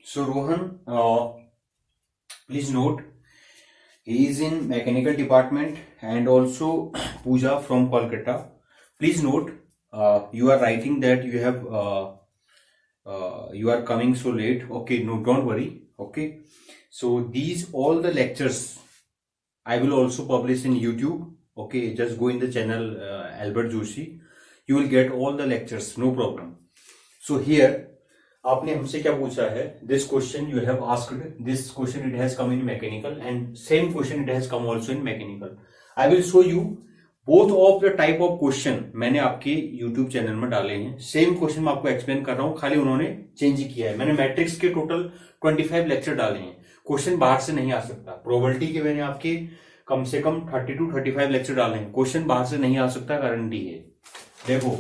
So Rohan, please note, he is in mechanical department, and also Pooja from Kolkata. Please note, you are writing that you have you are coming so late. Okay, no, don't worry. Okay, so these all the lectures I will also publish in YouTube. Okay, just go in the channel Albert Joshi. You will get all the lectures, no problem. So here आपने हमसे क्या पूछा है, this question you have asked, this question it has come in mechanical and same question it has come also in mechanical. I will show you both of the type of question मैंने आपके YouTube channel में डाले हैं. Same question मैं आपको explain कर रहा हूं, खाली उन्होंने चेंज किया है. मैंने मैट्रिक्स के टोटल 25 लेक्चर डाले हैं. क्वेश्चन बाहर से नहीं आ सकता. प्रोबेबिलिटी के मैंने आपके कम से कम 30 to 35 लेक्चर डाले हैं. क्वेश्चन बाहर से नहीं आ सकता, गारंटी है. देखो,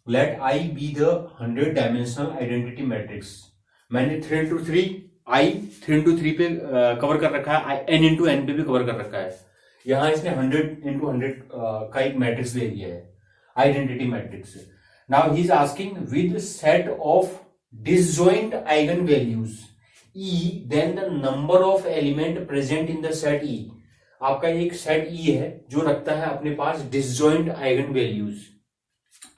let I be the 100 dimensional identity matrix. मैंने 3x3 आई 3x3 पे कवर कर रखा है, n इंटू एन पे भी कवर कर रखा है. यहां इसने 100x100 का एक मैट्रिक्स ले लिया है, identity matrix. Now he is asking with set of disjoint eigen values E, then the number of element present in the set E. आपका एक सेट E है जो रखता है अपने पास डिसजॉइंट आइगन वैल्यूज.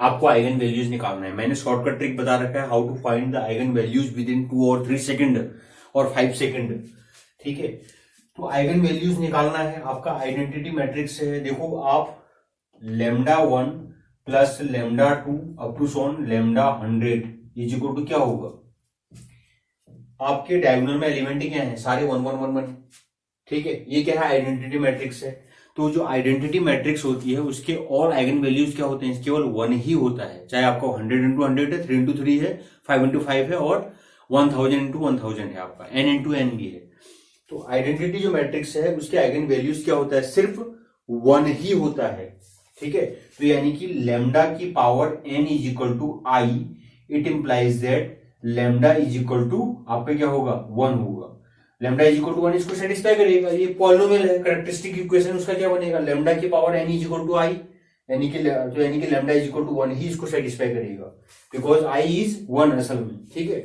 आपको आइगन वैल्यूज निकालना है. मैंने शॉर्टकट ट्रिक बता रखा है, how to find the eigen values within 2 और 3 सेकंड और 5 सेकंड. ठीक है, तो आइगन वैल्यूज निकालना है. आपका आइडेंटिटी मैट्रिक्स है. देखो, आप λ1 plus λ2 up to so on λ100 is equal to क्या होगा. आपके डायगोनल में एलिमेंट क्या है, सारे 1 1 1 1. ठीक है, ये क्या है, आइडेंटिटी मैट्रिक्स है. तो जो आइडेंटिटी मैट्रिक्स होती है उसके ऑल आइगन वैल्यूज क्या होते हैं, केवल 1 ही होता है. चाहे आपका 100 इंटू 100 है, 3 इंटू 3 है, 5 इंटू 5 है और 1000 इंटू 1000 है. आपका n इंटू एन भी है. तो आइडेंटिटी जो मैट्रिक्स है उसके आइगन वैल्यूज क्या होता है, सिर्फ 1 ही होता है. ठीक है, तो यानी कि लैम्डा की power n is equal to I. It implies that lambda is equal to आपका क्या होगा, 1 होगा. लैम्डा इज इक्वल टू 1 इसको सेटिस्फाई करेगा. ये पॉलिनोमियल है, कैरेक्टरिस्टिक इक्वेशन उसका क्या बनेगा, लैम्डा की power n is equal to I, यानी कि लैम्डा इज इक्वल टू 1 ही इसको सेटिस्फाई करेगा, बिकॉज i इज 1 असल में. ठीक है,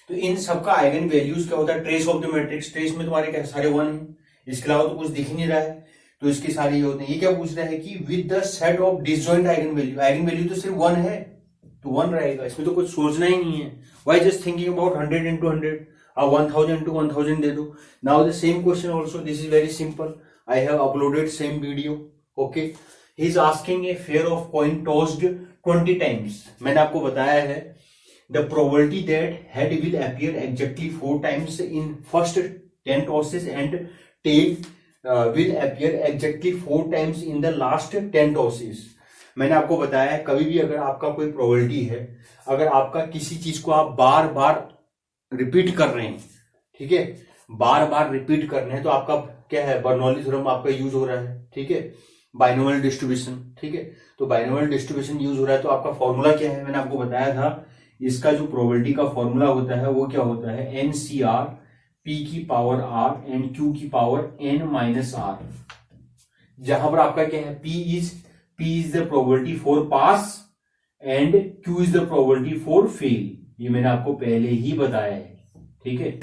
तो इन सबका आइगन वैल्यूज क्या होता है, trace of the matrix. Trace में तुम्हारे क्या सारे 1 है, इसके अलावा तो कुछ दिख ही नहीं रहा है, तो इसके सारे ये होते हैं. ये क्या पूछ रहा है कि with the set of disjoint eigen value. Eigen value तो सिर्फ 1 है, तो 1 रहेगा. इसमें तो कुछ सोचना ही नहीं है. Why just thinking about 100 into 100, 1000 into 1000 दे दो. Now the same question also, this is very simple. I have uploaded same video. Okay, he is asking a pair of coin tossed 20 times. मैंने आपको बताया है the probability that head will appear exactly 4 times in first 10 tosses and tail will appear exactly 4 times in the last 10 tosses. मैंने आपको बताया है, कभी भी अगर आपका कोई प्रोबेबिलिटी है, अगर आपका किसी चीज को आप बार बार रिपीट कर रहे हैं, ठीक है, बार बार रिपीट कर रहे हैं, तो आपका क्या है, बर्नौली थ्योरम आपका यूज हो रहा है. ठीक है, बाइनोमियल डिस्ट्रीब्यूशन. ठीक है, तो बाइनोमियल डिस्ट्रीब्यूशन यूज हो रहा है, तो आपका फॉर्मूला क्या है, मैंने आपको बताया था. इसका जो प्रोबेबिलिटी का फॉर्मूला होता है वो क्या होता है, NCR P की पावर R एंड Q की पावर N माइनस R. जहां पर आपका क्या है, P is the probability for pass and Q is the probability for fail. ये मैंने आपको पहले ही बताया है. ठीक है,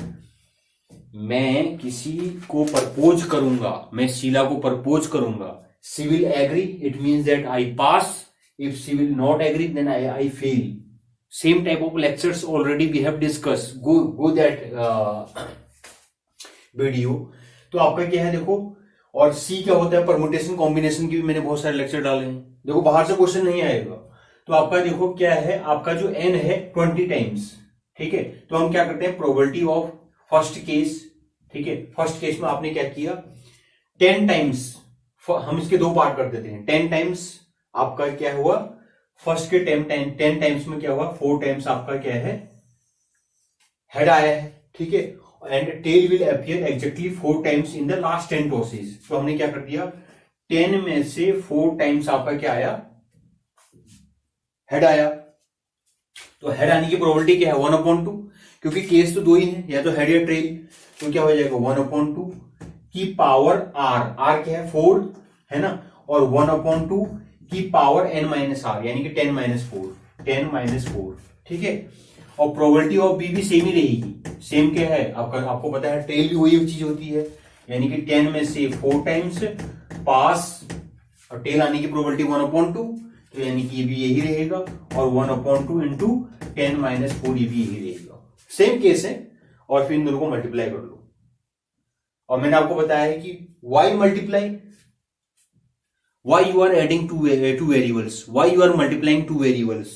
मैं किसी को प्रपोज करूंगा, मैं शीला को प्रपोज करूंगा. She will agree, it means that I pass. If she will not agree then I fail. Same type of lectures already we have discuss. Go that video. तो आपका क्या है, देखो, और सी क्या होता है, परमुटेशन कॉम्बिनेशन की भी मैंने बहुत सारे लेक्चर डाले हैं. देखो, बाहर से क्वेश्चन नहीं आएगा. तो आपका देखो क्या है, आपका जो n है 20 टाइम्स. ठीक है, तो हम क्या करते हैं, प्रोबेबिलिटी ऑफ फर्स्ट केस. ठीक है, फर्स्ट केस में आपने क्या किया, 10 टाइम्स, हम इसके 2 पार्ट कर देते हैं. 10 टाइम्स आपका क्या हुआ, फर्स्ट के 10 टाइम्स में क्या हुआ, 4 टाइम्स आपका क्या है, हेड आया है. ठीक है, and tail will appear exactly 4 times in the last 10 tosses. तो हमने क्या कर दिया, 10 में से 4 टाइम्स आपका क्या आया, हेड आया. तो हेड आने की प्रोबेबिलिटी क्या है, 1/2, क्योंकि केस तो 2 ही है, या तो हेड या टेल. तो क्या हो जाएगा, 1/2 की पावर R क्या है, 4 है ना, और 1/2 की पावर n माइनस R, यानी कि 10 - 4. ठीक है, और प्रोबेबिलिटी ऑफ बी भी सेम ही रहेगी. सेम क्या है आपका, आपको पता है टेल भी वही चीज होती है, यानी कि 10 में से 4 टाइम्स पास और टेल आने की प्रोबेबिलिटी 1/2, तो यानी कि ये भी यही रहेगा, और 1/2 इंटू 10 - 4 ये भी यही रहेगा, सेम केस है। और फिर इन दोनों को मल्टीप्लाई कर लो, और मैंने आपको बताया है कि why multiply, why you are adding two variables, why you are multiplying two variables.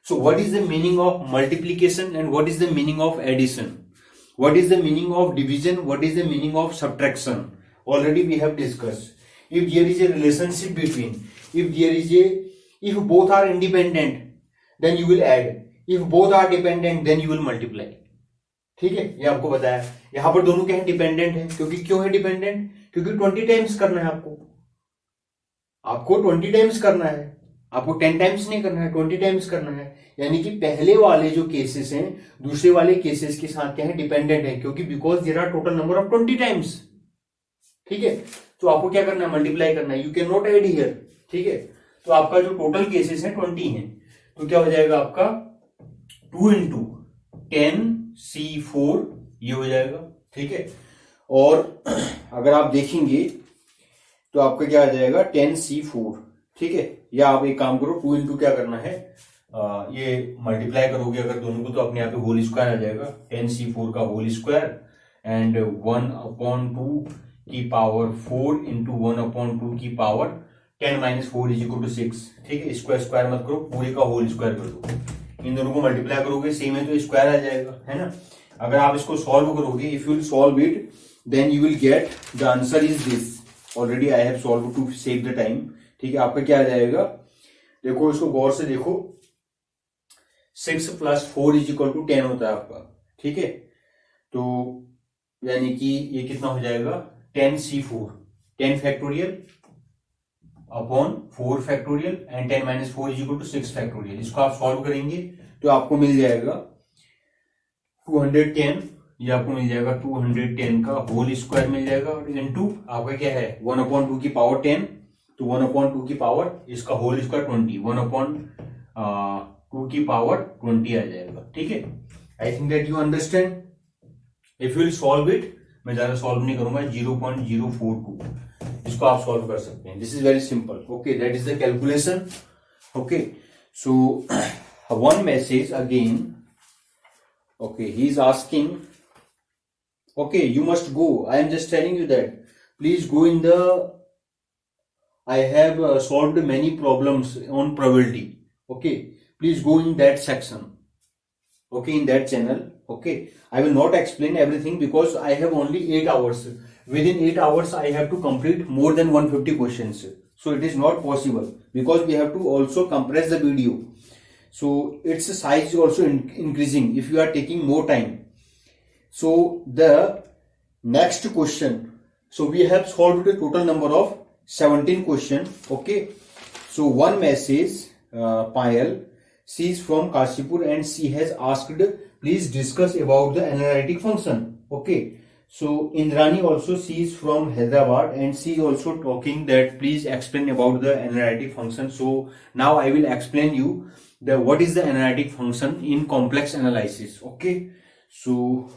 So what is the meaning of multiplication and what is the meaning of addition, what is the meaning of division, what is the meaning of subtraction, already we have discussed. If there is a relationship between, if both are independent then you will add, if both are dependent then you will multiply. ठीक है, ये आपको बताया। यहां पर दोनों क्या है, डिपेंडेंट है, क्योंकि क्यों है डिपेंडेंट, क्योंकि 20 टाइम्स करना है आपको 20 टाइम्स करना है, आपको 10 टाइम्स नहीं करना है, 20 टाइम्स करना है। यानी कि पहले वाले जो केसेस हैं दूसरे वाले केसेस के साथ क्या है, डिपेंडेंट है, क्योंकि because there are total number of 20 times. ठीक है, तो आपको क्या करना है, मल्टीप्लाई करना है, you can not add here. ठीक है, तो आपका जो टोटल केसेस है 20 है, तो क्या हो जाएगा आपका 2 इंटू 10C4 ये हो जाएगा। ठीक है, और अगर आप देखेंगे तो आपका क्या आ जाएगा 10C4। ठीक है, या आप एक काम करो 2 इंटू क्या करना है, ये मल्टीप्लाई करोगे अगर दोनों को तो अपने यहाँ पे होल स्क्वायर आ जाएगा, 10C4 का होल स्क्वायर एंड 1/2 की पावर 4 इंटू 1/2 की पावर 10 - 4 = 6। ठीक है, स्क्वायर स्क्वायर मत करो, पूरे का होल स्क्वायर कर दो, इन दोनों को मल्टीप्लाई करोगे सेम है तो स्क्वायर आ जाएगा, है ना। अगर आप इसको सॉल्व करोगे, if you will solve it then you will get the answer is this, already I have solve to save the time. ठीक है, आपका क्या आ जाएगा, देखो इसको गौर से देखो, 6 + 4 = 10 होता है आपका। ठीक है, तो यानी कि ये कितना हो जाएगा 10C4, 10 factorial upon 4 factorial and 10 - 4 = 6 factorial. इसको आप सॉल्व करेंगे तो आपको मिल जाएगा 210, ये आपको मिल जाएगा 210 का होल स्क्वायर मिल जाएगा, और इनटू आपका क्या है 1/2 की पावर 10, तो 1/2 की पावर इसका होल स्क्वायर 20, 1/2 की पावर 20 आ जाएगा। ठीक है, I think that you understand. If you will solve it, मैं ज्यादा सॉल्व नहीं करूंगा, 0.042 इसको आप सॉल्व कर सकते हैं, this is very simple. Okay, that is the calculation. Okay, so one message again. Okay, he is asking, okay, you must go, I am just telling you that please go in the, I have solved many problems on probability. Okay, please go in that section, okay, in that channel. Okay, I will not explain everything because I have only 8 hours. Within 8 hours I have to complete more than 150 questions, so it is not possible because we have to also compress the video, so its size is also increasing if you are taking more time. So the next question, so we have solved a total number of 17 questions. Okay, so one message, Payal, she is from Kashipur and she has asked please discuss about the analytic function. Okay, so Indrani also, she is from Hyderabad and she is also talking that please explain about the analytic function. So now I will explain you the what is the analytic function in complex analysis. Okay, so